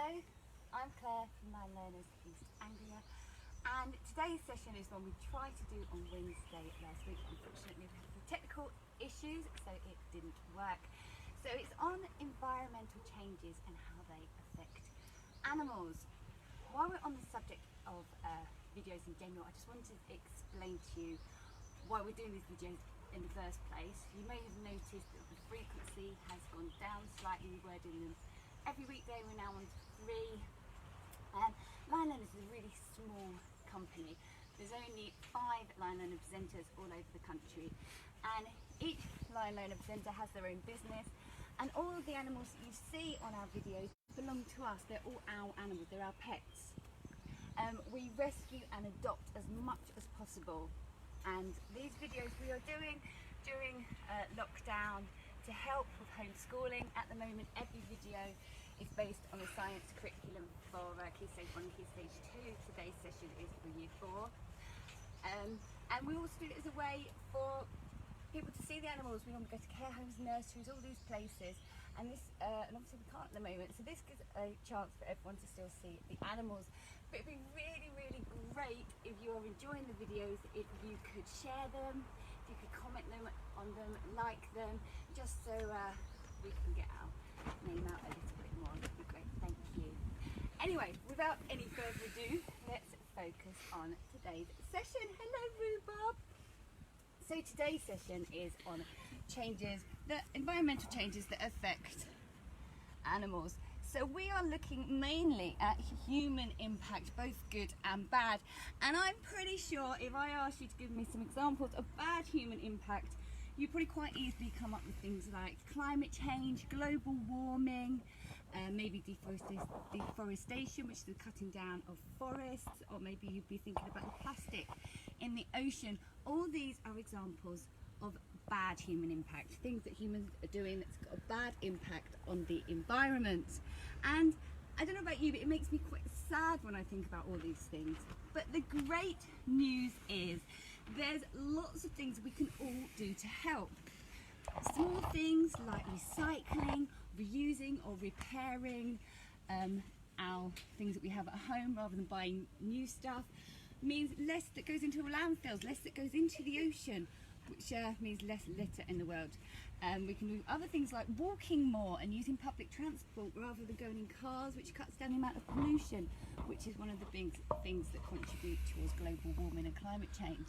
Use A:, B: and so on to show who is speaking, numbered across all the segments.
A: Hello, I'm Claire from Land Learners East Anglia, and today's session is one we tried to do on Wednesday last week. Unfortunately, we had some technical issues, so it didn't work. So it's on environmental changes and how they affect animals. While we're on the subject of videos in general, I just wanted to explain to you why we're doing these videos in the first place. You may have noticed that the frequency has gone down slightly. We're doing them every weekday. We're now on 3. Line Learners is a really small company. There's only 5 Line Learner presenters all over the country, and each Line Learner presenter has their own business, and all of the animals that you see on our videos belong to us. They're all our animals, they're our pets. We rescue and adopt as much as possible, and these videos we are doing during lockdown to help with homeschooling. At the moment, every video is based on a science curriculum for Key Stage 1 and Key Stage 2. Today's session is for Year 4. And we also do it as a way for people to see the animals. We want to go to care homes, nurseries, all these places. And this, and obviously we can't at the moment, so this gives a chance for everyone to still see the animals. But it'd be really, really great if you're enjoying the videos, if you could share them, if you could comment on them, like them, just so we can get our name out a little bit more. That'd be great, thank you. Anyway, without any further ado, let's focus on today's session. Hello, Rhubarb. So today's session is on environmental changes that affect animals. So we are looking mainly at human impact, both good and bad. And I'm pretty sure if I asked you to give me some examples of bad human impact, you probably quite easily come up with things like climate change, global warming, maybe deforestation, which is the cutting down of forests, or maybe you'd be thinking about the plastic in the ocean. All these are examples of bad human impact, things that humans are doing that's got a bad impact on the environment. And I don't know about you, but it makes me quite sad when I think about all these things. But the great news is there's lots of things we can all do to help. Small things like recycling, reusing or repairing our things that we have at home rather than buying new stuff means less that goes into landfills, less that goes into the ocean, which means less litter in the world. We can do other things like walking more and using public transport rather than going in cars, which cuts down the amount of pollution, which is one of the big things that contribute towards global warming and climate change.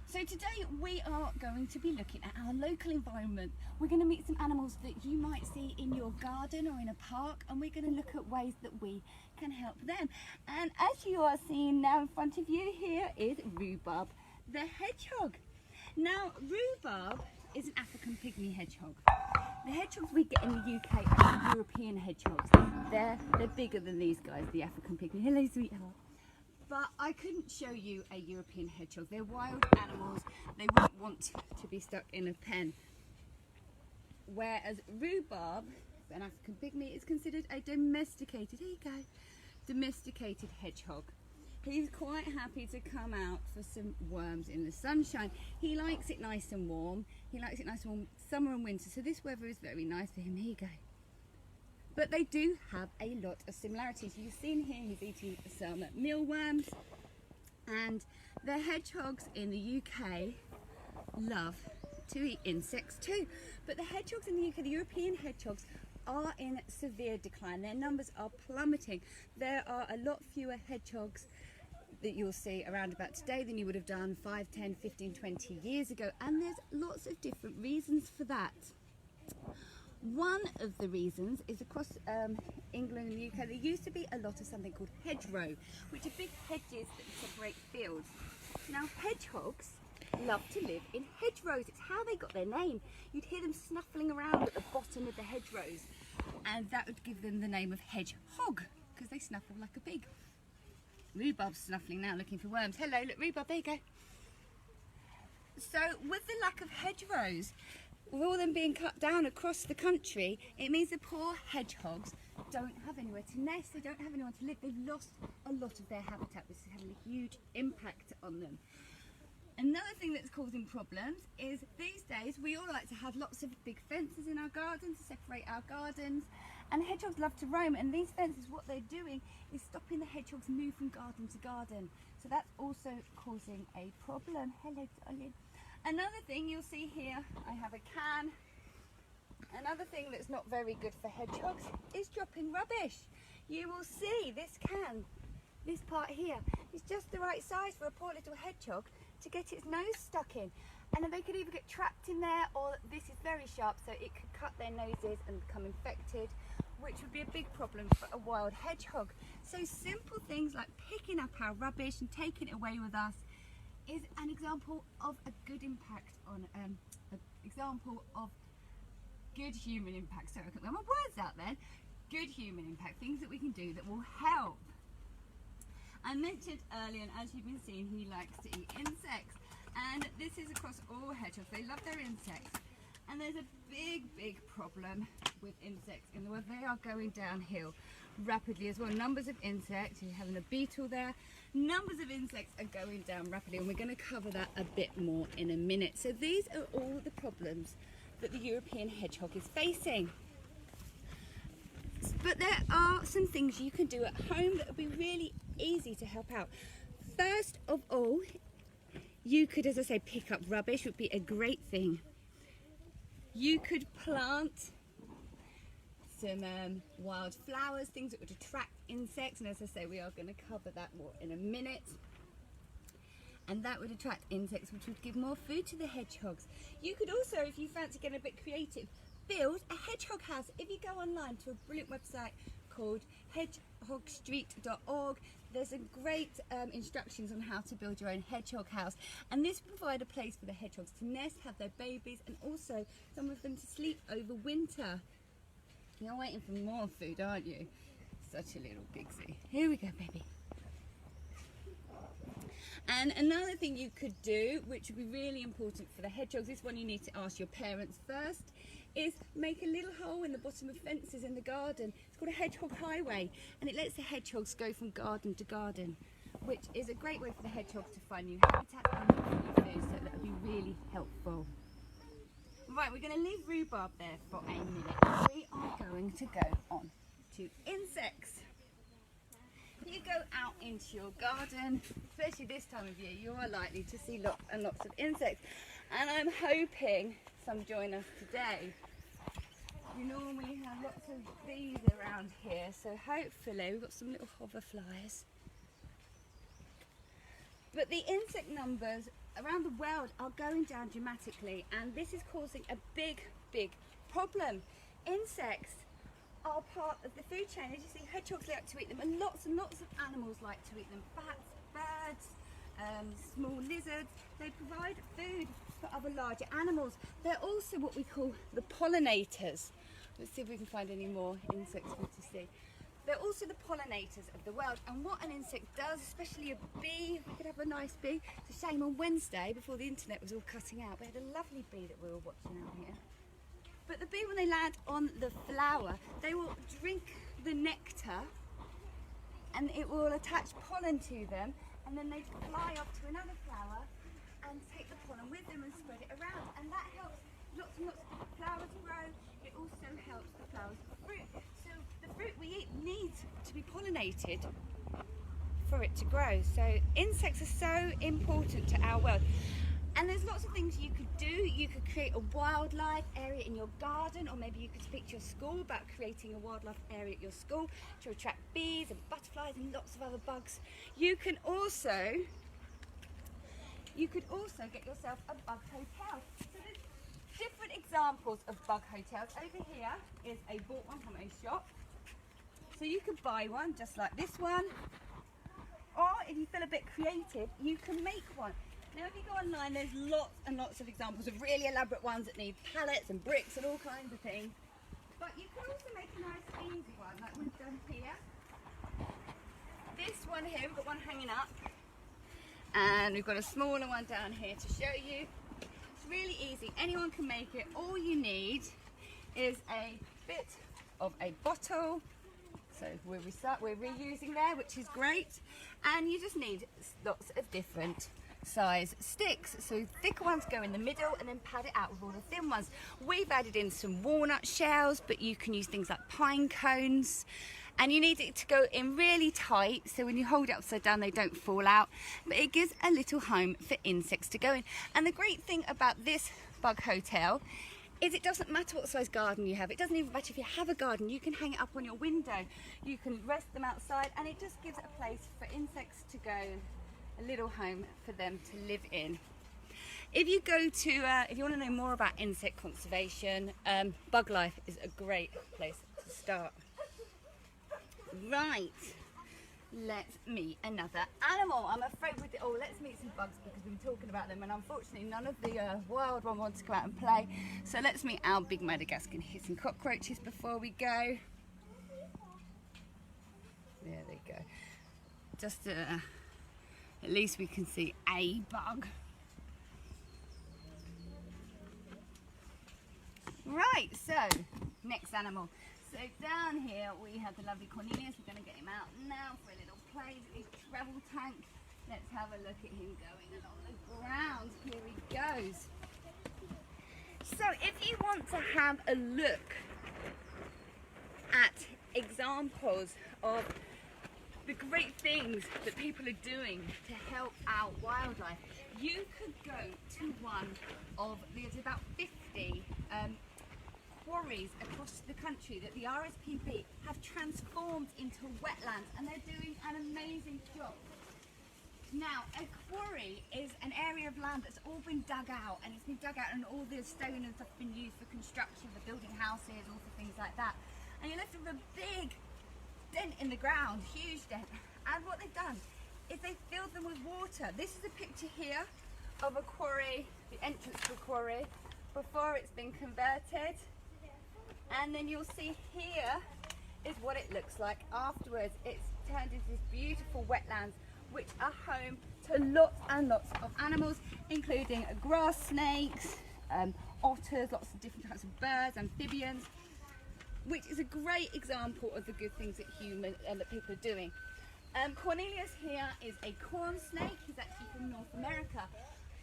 A: So today we are going to be looking at our local environment. We're going to meet some animals that you might see in your garden or in a park, and we're going to look at ways that we can help them. And as you are seeing now in front of you, here is Rhubarb the hedgehog. Now, Rhubarb is an African pygmy hedgehog. The hedgehogs we get in the UK are European hedgehogs. They're bigger than these guys, the African pygmy. Hello, sweetheart. But I couldn't show you a European hedgehog. They're wild animals. They wouldn't want to be stuck in a pen. Whereas Rhubarb, an African pygmy, is considered a domesticated, here you go, domesticated hedgehog. He's quite happy to come out for some worms in the sunshine. He likes it nice and warm. He likes it nice and warm summer and winter. So this weather is very nice for him. Here you go. But they do have a lot of similarities. You've seen here he's eating some mealworms, and the hedgehogs in the UK love to eat insects too. But the hedgehogs in the UK, the European hedgehogs, are in severe decline. Their numbers are plummeting. There are a lot fewer hedgehogs that you'll see around about today than you would have done 5, 10, 15, 20 years ago, and there's lots of different reasons for that. One of the reasons is across England and the UK there used to be a lot of something called hedgerow, which are big hedges that separate fields. Now hedgehogs love to live in hedgerows. It's how they got their name. You'd hear them snuffling around at the bottom of the hedgerows, and that would give them the name of hedgehog, because they snuffle like a pig. Rhubarb's snuffling now looking for worms. Hello, look, Rhubarb, there you go. So with the lack of hedgerows, with all them being cut down across the country, it means the poor hedgehogs don't have anywhere to nest, they don't have anywhere to live. They've lost a lot of their habitat, which is having a huge impact on them. Another thing that's causing problems is these days we all like to have lots of big fences in our gardens to separate our gardens, and hedgehogs hedgehogs love to roam, and these fences, what they're doing is stopping the hedgehogs move from garden to garden. So that's also causing a problem. Hello, darling. Another thing you'll see here, I have a can. Another thing that's not very good for hedgehogs is dropping rubbish. You will see this can, this part here, is just the right size for a poor little hedgehog to get its nose stuck in. And then they could either get trapped in there, or this is very sharp, so it could cut their noses and become infected, which would be a big problem for a wild hedgehog. So simple things like picking up our rubbish and taking it away with us is an example of a good impact on, an example of good human impact. Sorry, I couldn't get my words out then. Good human impact, things that we can do that will help. I mentioned earlier, and as you've been seeing, he likes to eat insects. And this is across all hedgehogs. They love their insects. And there's a big problem with insects in the world. They are going downhill rapidly as well. Numbers of insects, you're having a beetle there. Numbers of insects are going down rapidly, and we're going to cover that a bit more in a minute. So these are all the problems that the European hedgehog is facing. But there are some things you can do at home that would be really easy to help out. First of all, you could, as I say, pick up rubbish would be a great thing. You could plant some wild flowers, things that would attract insects, and as I say, we are going to cover that more in a minute. And that would attract insects, which would give more food to the hedgehogs. You could also, if you fancy getting a bit creative, build a hedgehog house. If you go online to a brilliant website called hedgehogstreet.org, there's a great instructions on how to build your own hedgehog house, and this will provide a place for the hedgehogs to nest, have their babies, and also some of them to sleep over winter. You're waiting for more food, aren't you? Such a little pixie. Here we go, baby. And another thing you could do, which would be really important for the hedgehogs, this one you need to ask your parents first, is make a little hole in the bottom of fences in the garden. It's called a hedgehog highway, and it lets the hedgehogs go from garden to garden, which is a great way for the hedgehogs to find new habitats and new food, so that would be really helpful. Right, we're going to leave rhubarb there for a minute. We are going to go on to insects. You go out into your garden, especially this time of year, you are likely to see lots and lots of insects, and I'm hoping some join us today. You normally have lots of bees around here, so hopefully we've got some little hoverflies. But the insect numbers around the world are going down dramatically, and this is causing a big problem. Insects are part of the food chain. As you see, hedgehogs like to eat them, and lots of animals like to eat them. Bats, birds, small lizards. They provide food for other larger animals. They're also what we call the pollinators. Let's see if we can find any more insects for you to see. They're also the pollinators of the world, and what an insect does, especially a bee, we could have a nice bee. It's a shame on Wednesday, before the internet was all cutting out, we had a lovely bee that we were watching out here. But the bee, when they land on the flower, they will drink the nectar, and it will attach pollen to them, and then they fly off to another flower and take the pollen with them and spread it around, and that helps lots and lots of flowers grow. It also helps the flowers fruit. So the fruit we eat needs to be pollinated for it to grow. So insects are so important to our world. And there's lots of things you could do. You could create a wildlife area in your garden, or maybe you could speak to your school about creating a wildlife area at your school to attract bees and butterflies and lots of other bugs. You could also get yourself a bug hotel. So there's different examples of bug hotels. Over here is a bought one from a shop. So you could buy one just like this one, or if you feel a bit creative, you can make one. Now if you go online, there's lots and lots of examples of really elaborate ones that need pallets and bricks and all kinds of things. But you can also make a nice easy one, like we've done here. This one here, we've got one hanging up. And we've got a smaller one down here to show you. It's really easy, anyone can make it. All you need is a bit of a bottle. So we're reusing there, which is great. And you just need lots of different size sticks. So thicker ones go in the middle and then pad it out with all the thin ones. We've added in some walnut shells, but you can use things like pine cones. And you need it to go in really tight, so when you hold it upside down they don't fall out, but it gives a little home for insects to go in. And the great thing about this bug hotel is it doesn't matter what size garden you have. It doesn't even matter if you have a garden. You can hang it up on your window, you can rest them outside, and it just gives a place for insects to go, a little home for them to live in. If you go to, if you want to know more about insect conservation, Bug Life is a great place to start. Right, let's meet another animal. I'm afraid with it all, let's meet some bugs because we've been talking about them, and unfortunately none of the wild one wants to go out and play. So let's meet our big Madagascan hissing cockroaches before we go. There they go. Just at least we can see a bug. Right, so next animal. So down here we have the lovely Cornelius. We're going to get him out now for a little play with his travel tank. Let's have a look at him going along the ground. Here he goes. So if you want to have a look at examples of the great things that people are doing to help out wildlife, you could go to one of, there's about 50 quarries across the country that the RSPB have transformed into wetlands, and they're doing an amazing job. Now, a quarry is an area of land that's all been dug out, and it's been dug out and all the stone and stuff have been used for construction, for building houses, all for things like that. And you're left with a big dent in the ground, huge dent. And what they've done is they've filled them with water. This is a picture here of a quarry, the entrance to a quarry, before it's been converted. And then you'll see here is what it looks like afterwards. It's turned into this beautiful wetlands, which are home to lots and lots of animals, including grass snakes, otters, lots of different types of birds, amphibians, which is a great example of the good things that that people are doing. Cornelius here is a corn snake. He's actually from North America.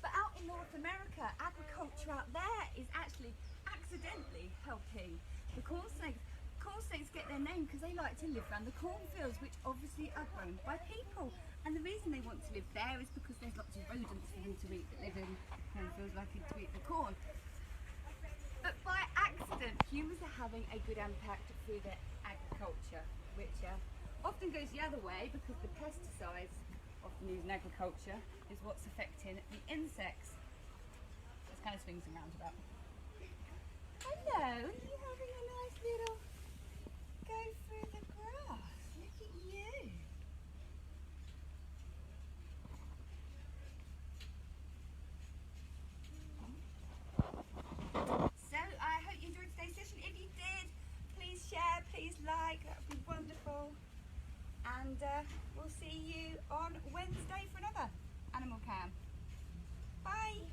A: But out in North America, agriculture out there is actually accidentally helping the corn snakes. Corn snakes get their name because they like to live around the cornfields, which obviously are grown by people. And the reason they want to live there is because there's lots of rodents for them to eat that live in cornfields, likely to eat the corn. But by accident, humans are having a good impact through their agriculture, which often goes the other way because the pesticides often used in agriculture is what's affecting the insects. It's kind of swings and roundabouts. Hello, are you having a nice little go through the grass? Look at you. So I hope you enjoyed today's session. If you did, please share, please like, that would be wonderful. And we'll see you on Wednesday for another Animal Cam. Bye.